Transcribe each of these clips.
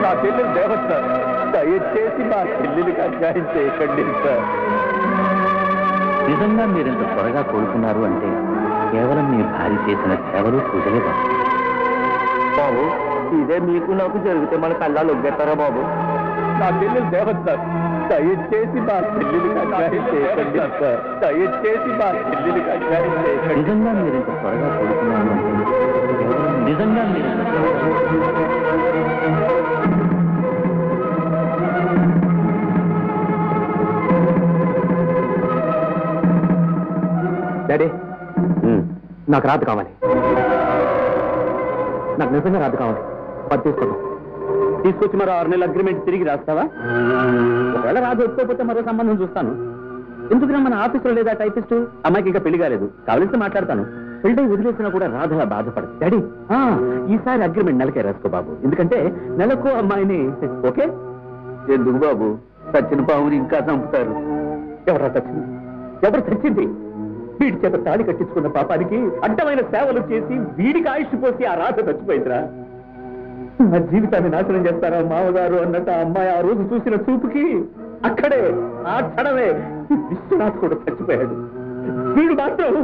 నా చెల్లెలు దేవత సార్, దయచేసి మా చెల్లెలికి అన్యాయం చేయకండి సార్. నిజంగా మీరు ఇంత త్వరగా కోరుకున్నారు అంటే కేవలం మీ భార్య చేసిన సేవలు పూజలే బాబు. బాబు ఇదే మీకు నాకు జరిగితే మన కళ్ళాలు ఒగ్గేస్తారా బాబు? నా చెల్లెలు దేవత సార్, దయచేసి మా చెల్లెలికి అన్యాయం చేయకండి సార్. దయచేసి మా చెల్లెలికి అన్యాయం చేయకండి. నిజంగా మీరు ఇంత త్వరగా కోరుకున్నారు అంటే నిజంగా మీరు డాడీ నాకు రాదు కావాలి. నాకు నిజంగా రాదు కావాలి. పది తీసుకుందాం. తీసుకొచ్చి మరో 6 నెలల అగ్రిమెంట్ తిరిగి రాస్తావా? ఒకవేళ రాదు ఒప్పుకోకపోతే మరో సంబంధం చూస్తాను. ఎందుకున్నా మన ఆఫీసులో లేదా టైపిస్టు అమ్మాయికి ఇంకా పెళ్లి కాలేదు, కావలిస్తే మాట్లాడతాను. పెళ్లి వదిలేసినా కూడా రాధ బాధపడదు. డాడీ ఈసారి అగ్రిమెంట్ నెలకే రాసుకో బాబు, ఎందుకంటే నెలకు అమ్మాయిని. ఓకే? ఎందుకు బాబు చచ్చిన పావుని ఇంకా చంపుతారు? ఎవరా చచ్చింది? ఎవరు చచ్చింది? వీడి చేత తాళి కట్టించుకున్న పాపానికి అడ్డమైన సేవలు చేసి వీడికి ఆయుష్ పోసి ఆ రాధ చచ్చిపోయిందిరా. నా జీవితాన్ని నాశనం చేస్తారా మామగారు అన్నట్టు ఆ అమ్మాయి ఆ రోజు చూసిన చూపుకి అక్కడే ఆ క్షణమే విశ్వనాథ్ కూడా చచ్చిపోయాడు. వీడు మాత్రం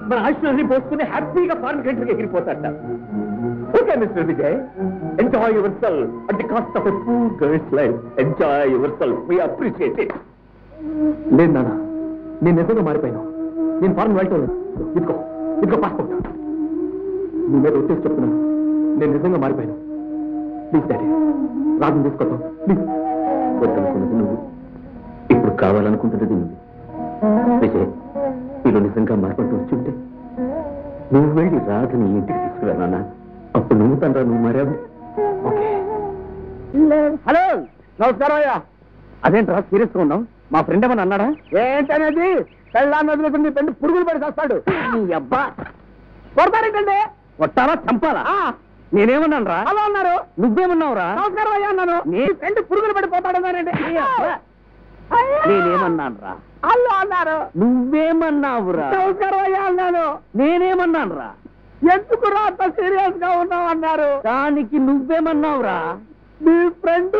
మన ఆయుష్ని పోసుకుని హ్యాపీగా ఫారెన్ కంట్రీకి ఎగిరిపోతాడ. Okay mister Vijay, enjoy yourself at the cost of a poor girl's life. Enjoy yourself, we appreciate it. లేదు నాన్న, నేను నిజంగా మారిపోయాను. నేను ఫారెన్ వెళ్ళటం లేదు. ఇదిగో పాస్పోర్ట్. నీ మీద వచ్చేసి చెప్తున్నాను, నేను నిజంగా మారిపోయాను. ప్లీజ్ డాడీ, రాజుని తీసుకొద్దాం ప్లీజ్. వద్దనుకున్నది నువ్వు, ఇప్పుడు కావాలనుకుంటున్నది నువ్వు. విజయ్, నీలో నిజంగా మార్పంటూ వచ్చి ఉంటే నువ్వు వెళ్ళి రాజుని ఇంటికి తీసుకురానా? అప్పుడు నువ్వు తండ్రా నువ్వు మారావు. ఓకే. హలో, నమస్కారం అయ్యా. అదేంట్రా సీరియస్గా ఉన్నావు? మా ఫ్రెండ్ ఏమన్నా అన్నాడా? ఏంటనేది పెళ్ళాన్ని వదిలేకుండా నీ ఫ్రెండ్ పురుగులు పడి చేస్తాడు. నీ అబ్బా కొడతారేంటండి? కొట్టాలా చంపాలా? నేనేమన్నాను రా? అలా అన్నారు. నువ్వేమన్నావురా? నమస్కారం అయ్యా అన్నాను. నీ ఫ్రెండ్ పురుగులు పడిపోతాడన్నారండి. నేనేమన్నాను రా? అల్లు అన్నారు. నువ్వేమన్నావురా? నమస్కారం అయ్యా అన్నాను. నేనేమన్నాను రా? ఎందుకు రా అంత సీరియస్ గా ఉన్నావు అన్నారు. దానికి నువ్వేమన్నావురా? నీ ఫ్రెండ్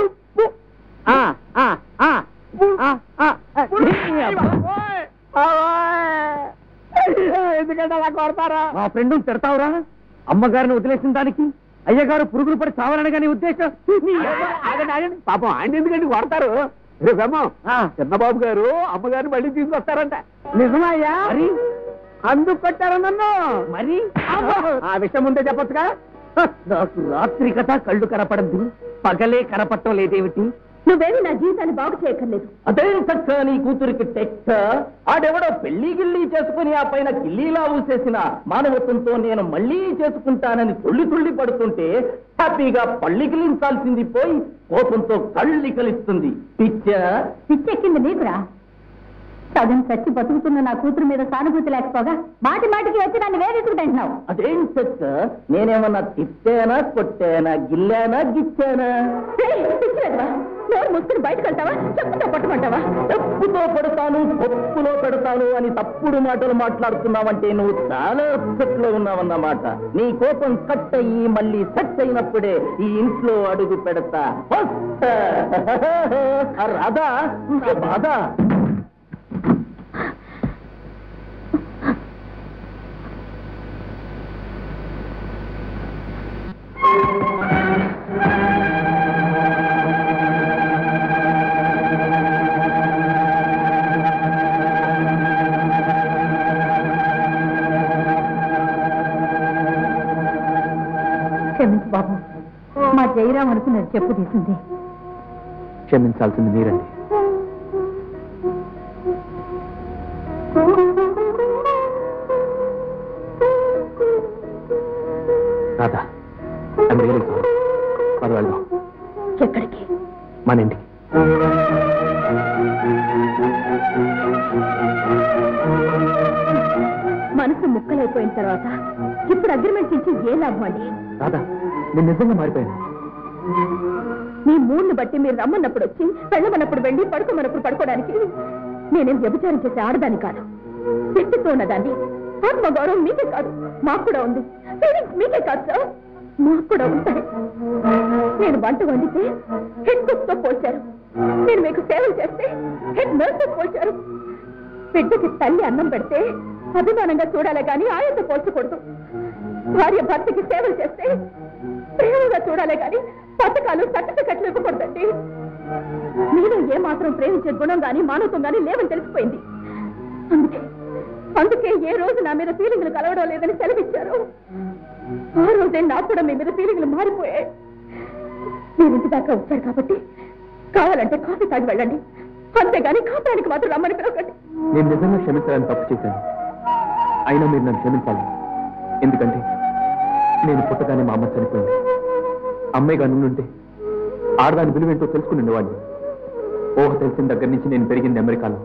ఎందుకంటే అలా కొడతారా? మా ఫ్రెండ్ తిడతావురా? అమ్మగారిని వదిలేసిన దానికి అయ్యగారు పురుగులు పడి చావాలని కానీ ఉద్దేశం. పాపం ఆయన ఎందుకంటే కొడతారు? రేపేమో చిన్నబాబు గారు అమ్మగారిని మళ్ళీ తీసుకొస్తారంట. నిజమయ్యా? మరి అందుకు కొట్టారా నన్ను? మరి ఆ విషయం ముందే చెప్పొచ్చుగా. నాకు రాత్రి కథ కళ్ళు కనపడద్దు, పగలే కనపడటం లేదేమిటి? నువ్వేమి నా జీవితాన్ని బాగు చేయక్కర్లేదు. అదేం చక్క నీ కూతురికి టెక్ట. ఆడెవడో పెళ్లి గిల్లి చేసుకుని ఆ పైన గిల్లీలా ఊసేసిన మానవత్వంతో నేను మళ్ళీ చేసుకుంటానని తుళ్ళి పడుతుంటే హ్యాపీగా పళ్ళి గిలించాల్సింది పోయి కోపంతో కళ్ళి కలిస్తుంది. పిచ్చెక్కింది నీకురా. సగం చచ్చి బతుకుతున్న నా కూతురు మీద సానుభూతి లేకపోగా మాటి మాటికి వచ్చి నన్ను వేధించుకుంటున్నావు. అదేం చక్క, నేనేమన్నా తిట్టానా, కొట్టానా, గిల్లానా, గిచ్చానా? నోరు ముసుకుని బయటకు వెళ్తావా? చెప్పుతో పట్టుకుంటావా? చెప్పుతో పడతాను, పప్పులో పెడతాను అని తప్పుడు మాటలు మాట్లాడుతున్నావంటే నువ్వు చాలా అప్సెట్లో ఉన్నావన్నమాట. నీ కోపం కట్ అయ్యి మళ్ళీ సెట్ అయినప్పుడే ఈ ఇంట్లో అడుగు పెడతా. రాధా, నా బాధ. క్షమించు బాబు, మా జయరాం అనుకున్నది చెప్పు తీసింది. క్షమించాల్సింది మీరండి. రాధా, అది వెళ్దాం. ఎక్కడికి? మన ఇంటికి. మనసు ముక్కలైపోయిన తర్వాత ఇప్పుడు అగ్రిమెంట్ ఇచ్చి ఏ లాభం అండి? రాధా, నేను నిజంగా మారిపోయాను. మీ మూడ్ని బట్టి మీరు రమ్మన్నప్పుడు వచ్చి, వెళ్ళమన్నప్పుడు వెళ్ళి, పడుకోమన్నప్పుడు పడుకోవడానికి నేనేం వ్యభిచారం చేసే ఆడదాన్ని కాదు. వ్యక్తిత్వం ఉన్నదాన్ని. ఆత్మగౌరవం మీకే కాదు, మాకు కూడా ఉంది. ఫీలింగ్స్ మీకే కాదు సార్, మాకు కూడా ఉంటాయి. నేను వంట వండితే హెడ్ కుక్ తో పోల్చారు. నేను మీకు సేవలు చేస్తే హెడ్ నర్స్ తో పోల్చారు. బిడ్డకి తల్లి అన్నం పెడితే అభిమానంగా చూడాలి కానీ ఆయనతో పోల్చకూడదు. భార్య భర్తకి సేవలు చేస్తే ప్రేమగా చూడాలి కానీ పథకాలు సర్టిఫికెట్లు ఇవ్వకూడదండి. నేను ఏమాత్రం ప్రేమించే గుణం గాని మానవత్వం గాని లేవని తెలిసిపోయింది. అందుకే ఏ రోజు నా మీద ఫీలింగ్లు కలవడం లేదని సెలవిచ్చారు. ఆ రోజే నాకు కూడా మీ మీద ఫీలింగ్లు మారిపోయాయి. మీరు ఇంటి దాకా వచ్చారు కాబట్టి కావాలంటే కాఫీ తాగి వెళ్ళండి, అంతేగాని కాపురానికి మాత్రం రమ్మని పిలవకండి. నేను నిజంగా క్షమించాలని తప్పు చేశాను. అయినా మీరు నన్ను క్షమించాలి. ఎందుకంటే నేను పుట్టగానే మా అమ్మ చనిపోయింది. అమ్మాయిగా నుండుంటే ఆడదాని విలువేంటో తెలుసుకుని ఉండేవాడిని. ఊహ తెలిసిన దగ్గర నుంచి నేను పెరిగింది అమెరికాలో.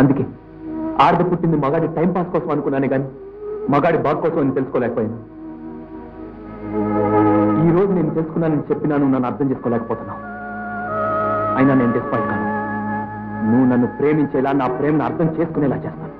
అందుకే ఆడద పుట్టింది మగాడి టైం పాస్ కోసం అనుకున్నానే కానీ మగాడి బాగు కోసం అని తెలుసుకోలేకపోయాను. ఈ రోజు నేను తెలుసుకున్నానని చెప్పినాను, నన్ను అర్థం చేసుకోలేకపోతున్నావు. అయినా నేను డిస్పాయింట్ కాను. నువ్వు నన్ను ప్రేమించేలా, నా ప్రేమను అర్థం చేసుకునేలా చేస్తాను.